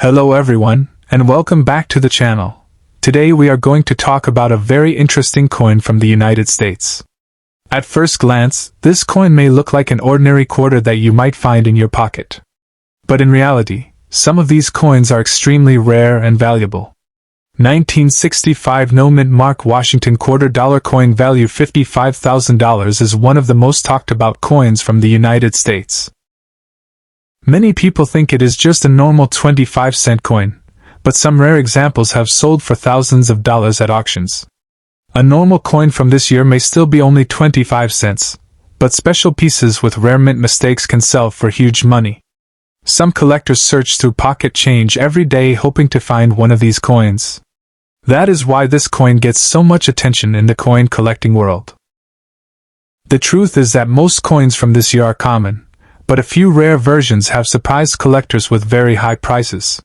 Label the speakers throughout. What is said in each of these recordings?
Speaker 1: Hello everyone, and welcome back to the channel. Today we are going to talk about a very interesting coin from the United States. At first glance, this coin may look like an ordinary quarter that you might find in your pocket. But in reality, some of these coins are extremely rare and valuable. 1965 No Mint Mark Washington Quarter Dollar Coin, value $55,000, is one of the most talked about coins from the United States. Many people think it is just a normal 25-cent coin, but some rare examples have sold for thousands of dollars at auctions. A normal coin from this year may still be only 25 cents, but special pieces with rare mint mistakes can sell for huge money. Some collectors search through pocket change every day hoping to find one of these coins. That is why this coin gets so much attention in the coin collecting world. The truth is that most coins from this year are common, but a few rare versions have surprised collectors with very high prices.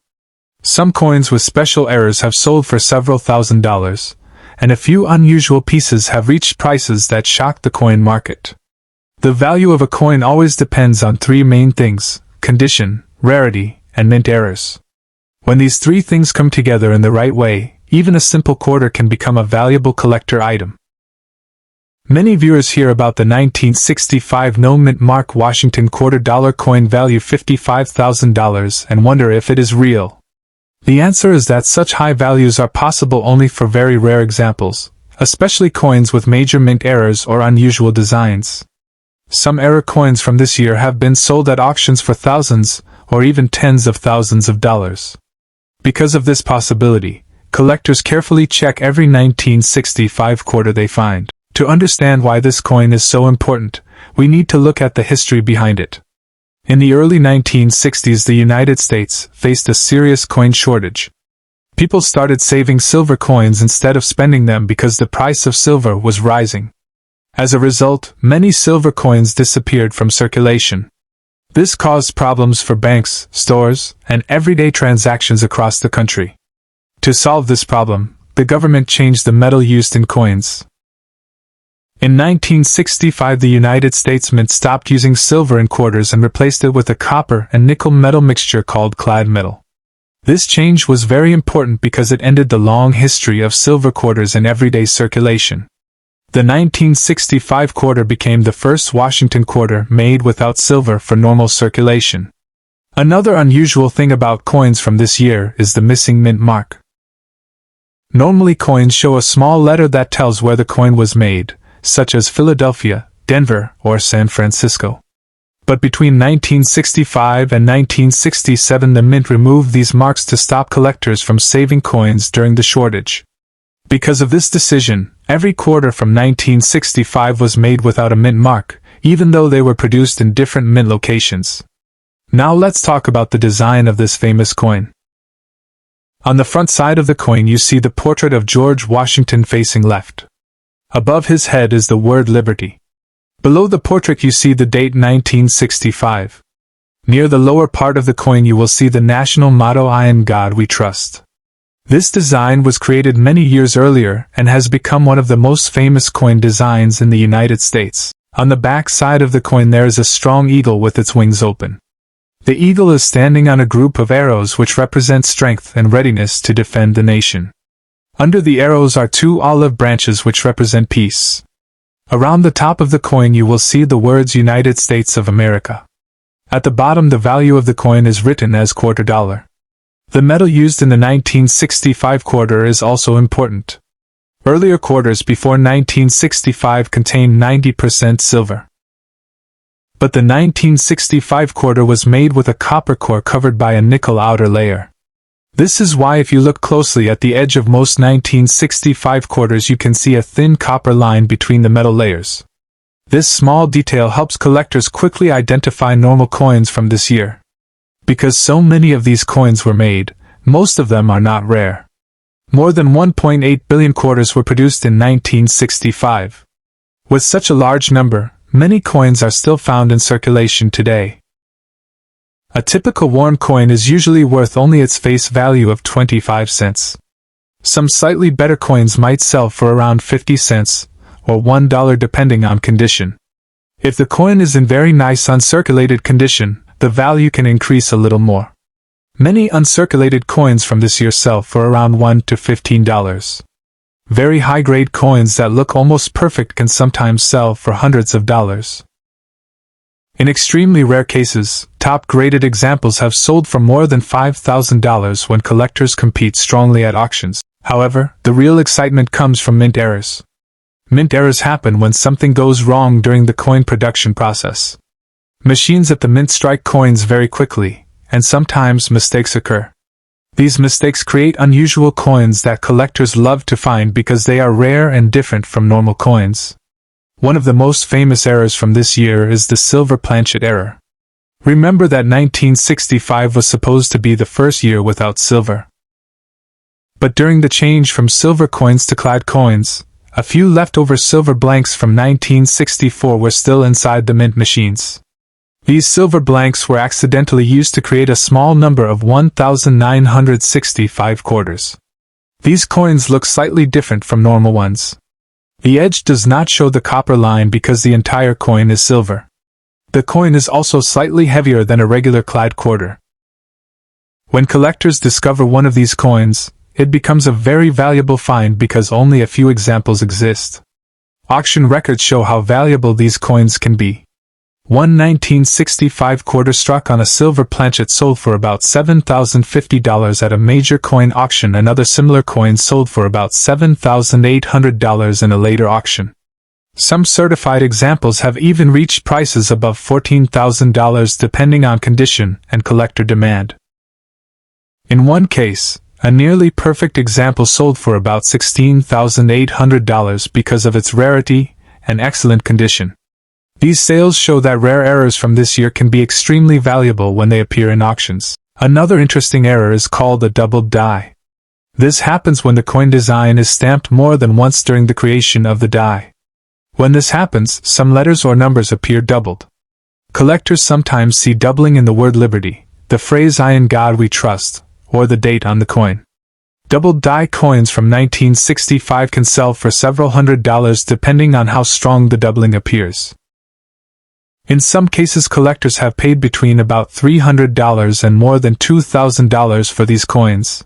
Speaker 1: Some coins with special errors have sold for several $1,000s, and a few unusual pieces have reached prices that shock the coin market. The value of a coin always depends on three main things: condition, rarity, and mint errors. When these three things come together in the right way, even a simple quarter can become a valuable collector item. Many viewers hear about the 1965 No Mint Mark Washington Quarter Dollar Coin, value $55,000, and wonder if it is real. The answer is that such high values are possible only for very rare examples, especially coins with major mint errors or unusual designs. Some error coins from this year have been sold at auctions for thousands, or even tens of thousands of dollars. Because of this possibility, collectors carefully check every 1965 quarter they find. To understand why this coin is so important, we need to look at the history behind it. In the early 1960s, the United States faced a serious coin shortage. People started saving silver coins instead of spending them because the price of silver was rising. As a result, many silver coins disappeared from circulation. This caused problems for banks, stores, and everyday transactions across the country. To solve this problem, the government changed the metal used in coins. In 1965, the United States Mint stopped using silver in quarters and replaced it with a copper and nickel metal mixture called clad metal. This change was very important because it ended the long history of silver quarters in everyday circulation. The 1965 quarter became the first Washington quarter made without silver for normal circulation. Another unusual thing about coins from this year is the missing mint mark. Normally, coins show a small letter that tells where the coin was made, such as Philadelphia, Denver, or San Francisco. But between 1965 and 1967, the mint removed these marks to stop collectors from saving coins during the shortage. Because of this decision, every quarter from 1965 was made without a mint mark, even though they were produced in different mint locations. Now let's talk about the design of this famous coin. On the front side of the coin you see the portrait of George Washington facing left. Above his head is the word Liberty. Below the portrait you see the date 1965. Near the lower part of the coin you will see the national motto, "I in God we trust." This design was created many years earlier and has become one of the most famous coin designs in the United States. On the back side of the coin there is a strong eagle with its wings open. The eagle is standing on a group of arrows which represent strength and readiness to defend the nation. Under the arrows are two olive branches which represent peace. Around the top of the coin you will see the words United States of America. At the bottom the value of the coin is written as quarter dollar. The metal used in the 1965 quarter is also important. Earlier quarters before 1965 contained 90% silver. But the 1965 quarter was made with a copper core covered by a nickel outer layer. This is why if you look closely at the edge of most 1965 quarters you can see a thin copper line between the metal layers. This small detail helps collectors quickly identify normal coins from this year. Because so many of these coins were made, most of them are not rare. More than 1.8 billion quarters were produced in 1965. With such a large number, many coins are still found in circulation today. A typical worn coin is usually worth only its face value of 25 cents. Some slightly better coins might sell for around 50 cents, or $1 depending on condition. If the coin is in very nice uncirculated condition, the value can increase a little more. Many uncirculated coins from this year sell for around $1 to $15. Very high-grade coins that look almost perfect can sometimes sell for hundreds of dollars. In extremely rare cases, top-graded examples have sold for more than $5,000 when collectors compete strongly at auctions. However, the real excitement comes from mint errors. Mint errors happen when something goes wrong during the coin production process. Machines at the mint strike coins very quickly, and sometimes mistakes occur. These mistakes create unusual coins that collectors love to find because they are rare and different from normal coins. One of the most famous errors from this year is the silver planchet error. Remember that 1965 was supposed to be the first year without silver. But during the change from silver coins to clad coins, a few leftover silver blanks from 1964 were still inside the mint machines. These silver blanks were accidentally used to create a small number of 1,965 quarters. These coins look slightly different from normal ones. The edge does not show the copper line because the entire coin is silver. The coin is also slightly heavier than a regular clad quarter. When collectors discover one of these coins, it becomes a very valuable find because only a few examples exist. Auction records show how valuable these coins can be. One 1965 quarter struck on a silver planchet sold for about $7,050 at a major coin auction. Another similar coin sold for about $7,800 in a later auction. Some certified examples have even reached prices above $14,000 depending on condition and collector demand. In one case, a nearly perfect example sold for about $16,800 because of its rarity and excellent condition. These sales show that rare errors from this year can be extremely valuable when they appear in auctions. Another interesting error is called a doubled die. This happens when the coin design is stamped more than once during the creation of the die. When this happens, some letters or numbers appear doubled. Collectors sometimes see doubling in the word liberty, the phrase "I in God we trust," or the date on the coin. Doubled die coins from 1965 can sell for several $100s depending on how strong the doubling appears. In some cases, collectors have paid between about $300 and more than $2,000 for these coins.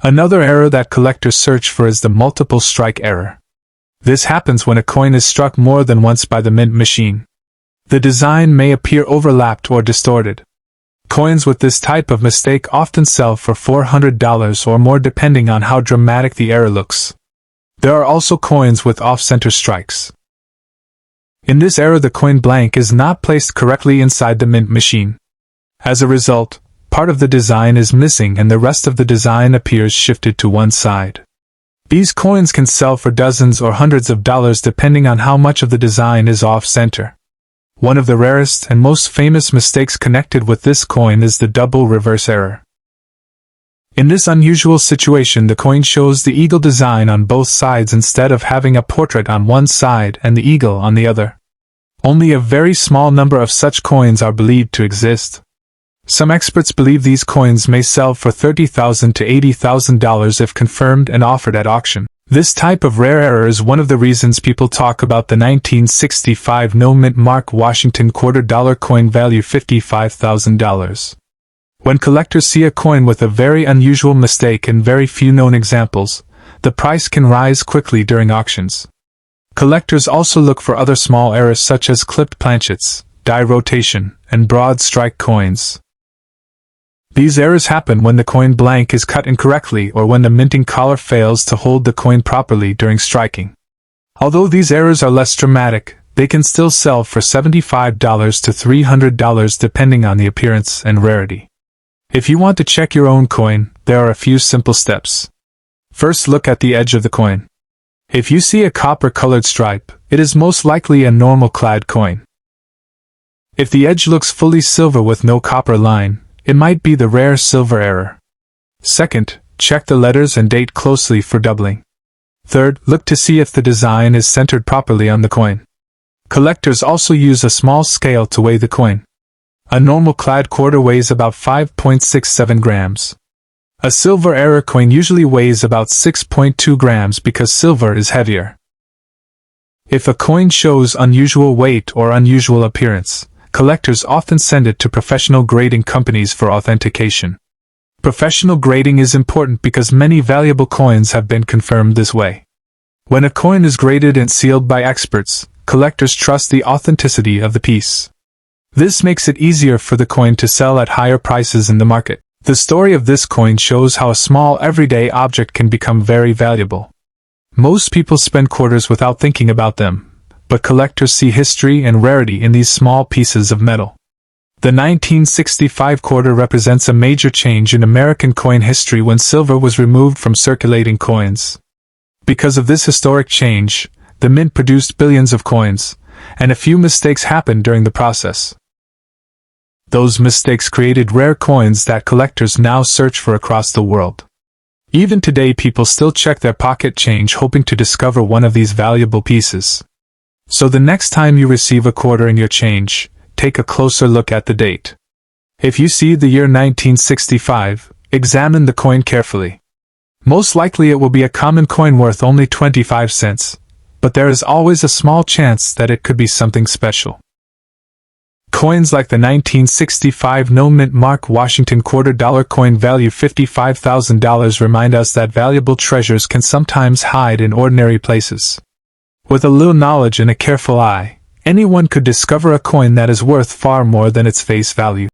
Speaker 1: Another error that collectors search for is the multiple strike error. This happens when a coin is struck more than once by the mint machine. The design may appear overlapped or distorted. Coins with this type of mistake often sell for $400 or more depending on how dramatic the error looks. There are also coins with off-center strikes. In this error, the coin blank is not placed correctly inside the mint machine. As a result, part of the design is missing and the rest of the design appears shifted to one side. These coins can sell for dozens or hundreds of dollars depending on how much of the design is off-center. One of the rarest and most famous mistakes connected with this coin is the double reverse error. In this unusual situation, the coin shows the eagle design on both sides instead of having a portrait on one side and the eagle on the other. Only a very small number of such coins are believed to exist. Some experts believe these coins may sell for $30,000 to $80,000 if confirmed and offered at auction. This type of rare error is one of the reasons people talk about the 1965 no-mint mark Washington $quarter coin value $55,000. When collectors see a coin with a very unusual mistake and very few known examples, the price can rise quickly during auctions. Collectors also look for other small errors such as clipped planchets, die rotation, and broad strike coins. These errors happen when the coin blank is cut incorrectly or when the minting collar fails to hold the coin properly during striking. Although these errors are less dramatic, they can still sell for $75 to $300 depending on the appearance and rarity. If you want to check your own coin, there are a few simple steps. First, look at the edge of the coin. If you see a copper-colored stripe, it is most likely a normal clad coin. If the edge looks fully silver with no copper line, it might be the rare silver error. Second, check the letters and date closely for doubling. Third, look to see if the design is centered properly on the coin. Collectors also use a small scale to weigh the coin. A normal clad quarter weighs about 5.67 grams. A silver error coin usually weighs about 6.2 grams because silver is heavier. If a coin shows unusual weight or unusual appearance, collectors often send it to professional grading companies for authentication. Professional grading is important because many valuable coins have been confirmed this way. When a coin is graded and sealed by experts, collectors trust the authenticity of the piece. This makes it easier for the coin to sell at higher prices in the market. The story of this coin shows how a small everyday object can become very valuable. Most people spend quarters without thinking about them, but collectors see history and rarity in these small pieces of metal. The 1965 quarter represents a major change in American coin history when silver was removed from circulating coins. Because of this historic change, the mint produced billions of coins, and a few mistakes happened during the process. Those mistakes created rare coins that collectors now search for across the world. Even today, people still check their pocket change hoping to discover one of these valuable pieces. So the next time you receive a quarter in your change, take a closer look at the date. If you see the year 1965, examine the coin carefully. Most likely it will be a common coin worth only 25 cents, but there is always a small chance that it could be something special. Coins like the 1965 no-mint Mark Washington $quarter coin value $55,000 remind us that valuable treasures can sometimes hide in ordinary places. With a little knowledge and a careful eye, anyone could discover a coin that is worth far more than its face value.